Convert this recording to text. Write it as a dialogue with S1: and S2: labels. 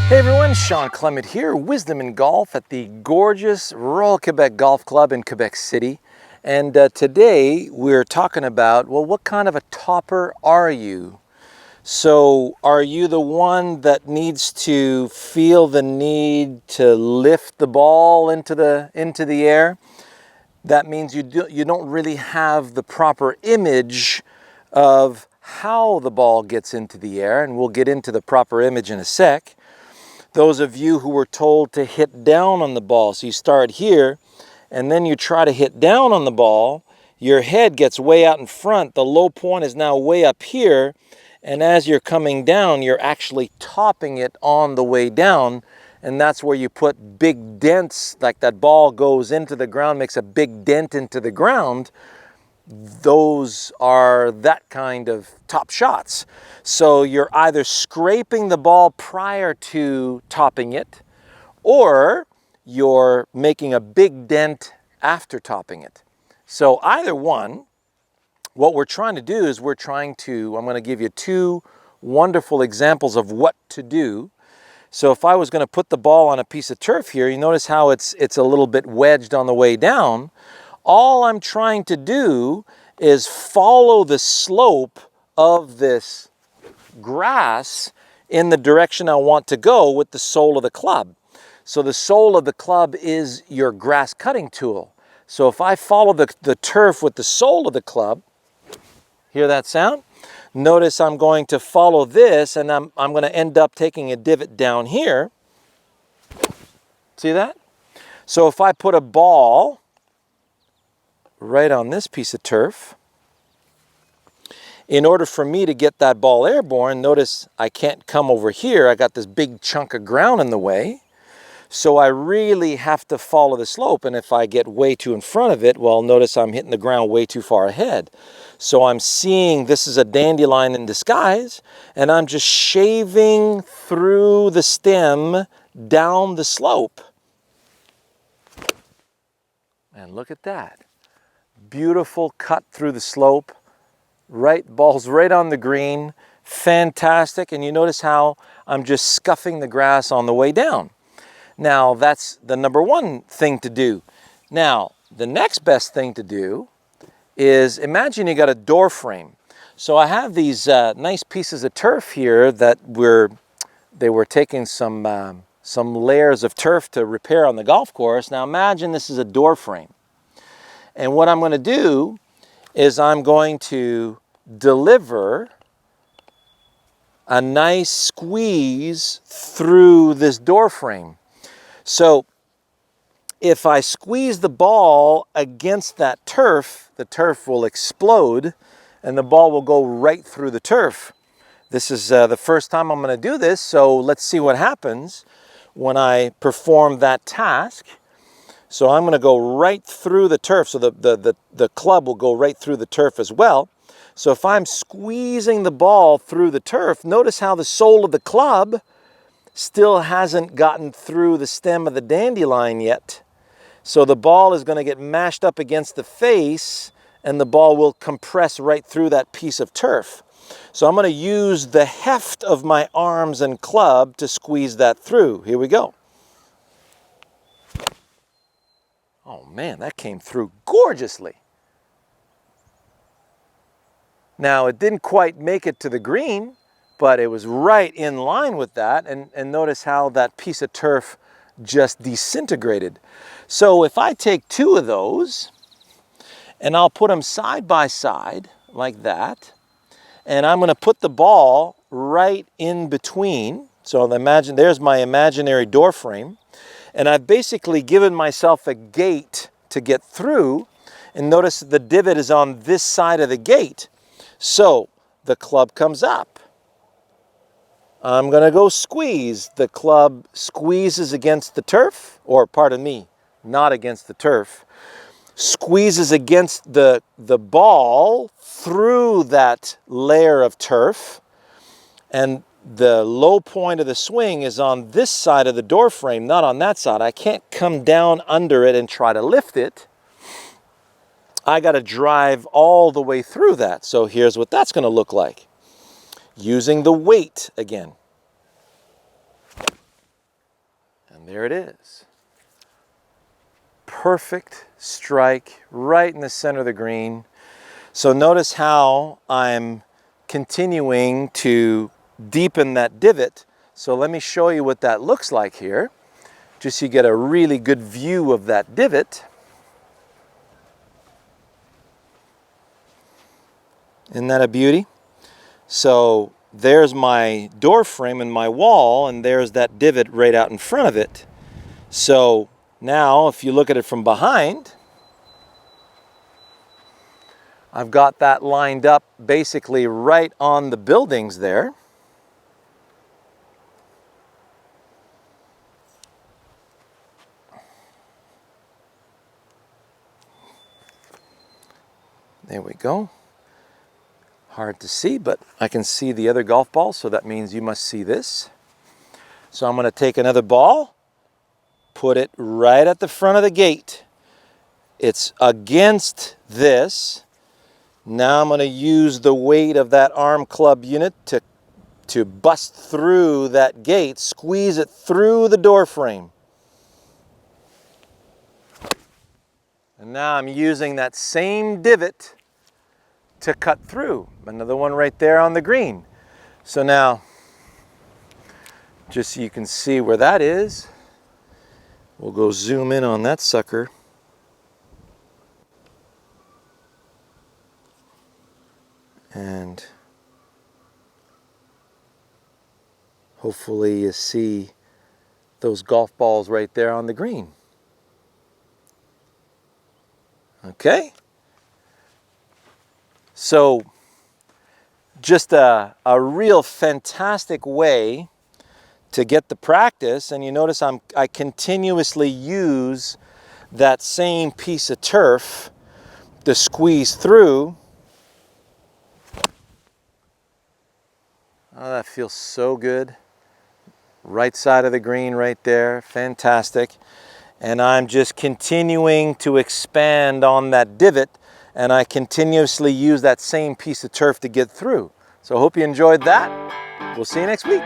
S1: Hey everyone, Shawn Clement here, Wisdom in Golf at the gorgeous Royal Quebec Golf Club in Quebec City. And today we're talking about, well, what kind of a topper are you? So are you the one that needs to feel the need to lift the ball into the air? That means you don't really have the proper image of how the ball gets into the air, and we'll get into the proper image in a sec. Those of you who were told to hit down on the ball, so you start here and then you try to hit down on the ball, your head gets way out in front, the low point is now way up here, and as you're coming down you're actually topping it on the way down, and that's where you put big dents, like that ball goes into the ground, makes a big dent into the ground. Those are that kind of top shots. So you're either scraping the ball prior to topping it, or you're making a big dent after topping it. So either one, what we're trying to do is I'm going to give you two wonderful examples of what to do. So if I was going to put the ball on a piece of turf here, you notice how it's a little bit wedged on the way down. All I'm trying to do is follow the slope of this grass in the direction I want to go with the sole of the club. So the sole of the club is your grass cutting tool. So if I follow the turf with the sole of the club, hear that sound? Notice I'm going to follow this, and I'm going to end up taking a divot down here. See that? So if I put a ball right on this piece of turf, in order for me to get that ball airborne, notice I can't come over here. I got this big chunk of ground in the way. So I really have to follow the slope, and if I get way too in front of it, well, notice I'm hitting the ground way too far ahead. So I'm seeing this is a dandelion in disguise, and I'm just shaving through the stem down the slope. And look at that. Beautiful cut through the slope, ball's right on the green, fantastic. And you notice how I'm just scuffing the grass on the way down. Now that's the number one thing to do. Now the next best thing to do is, imagine you got a door frame. So I have these nice pieces of turf here that they were taking some layers of turf to repair on the golf course. Now imagine this is a door frame. And what I'm going to do is I'm going to deliver a nice squeeze through this door frame. So if I squeeze the ball against that turf, the turf will explode and the ball will go right through the turf. This is the first time I'm going to do this, so let's see what happens when I perform that task. So I'm going to go right through the turf, so the club will go right through the turf as well. So if I'm squeezing the ball through the turf, notice how the sole of the club still hasn't gotten through the stem of the dandelion yet. So the ball is going to get mashed up against the face, and the ball will compress right through that piece of turf. So I'm going to use the heft of my arms and club to squeeze that through. Here we go. Oh man, that came through gorgeously. Now it didn't quite make it to the green, but it was right in line with that, and notice how that piece of turf just disintegrated. So if I take two of those and I'll put them side by side like that, and I'm going to put the ball right in between. So imagine there's my imaginary door frame. And I've basically given myself a gate to get through, and notice the divot is on this side of the gate. So the club comes up. I'm going to go squeeze. The club squeezes against the turf, or pardon me, not against the turf. Squeezes against the ball through that layer of turf, and the low point of the swing is on this side of the door frame, not on that side. I can't come down under it and try to lift it. I got to drive all the way through that. So here's what that's going to look like. Using the weight again. There it is. Perfect strike right in the center of the green. So notice how I'm continuing to deepen that divot. So let me show you what that looks like here, just so you get a really good view of that divot. Isn't that a beauty? So there's my door frame and my wall, and there's that divot right out in front of it. So now if you look at it from behind, I've got that lined up basically right on the buildings there. There we go. Hard to see, but I can see the other golf ball, so that means you must see this. So I'm going to take another ball, put it right at the front of the gate. It's against this. Now I'm going to use the weight of that arm club unit to bust through that gate, squeeze it through the door frame. And now I'm using that same divot to cut through. Another one right there on the green. So now, just so you can see where that is, we'll go zoom in on that sucker. And hopefully you see those golf balls right there on the green. Okay? So just a real fantastic way to get the practice, and you notice I continuously use that same piece of turf to squeeze through. Oh, that feels so good. Right side of the green right there, fantastic. And I'm just continuing to expand on that divot, and I continuously use that same piece of turf to get through. So I hope you enjoyed that. We'll see you next week.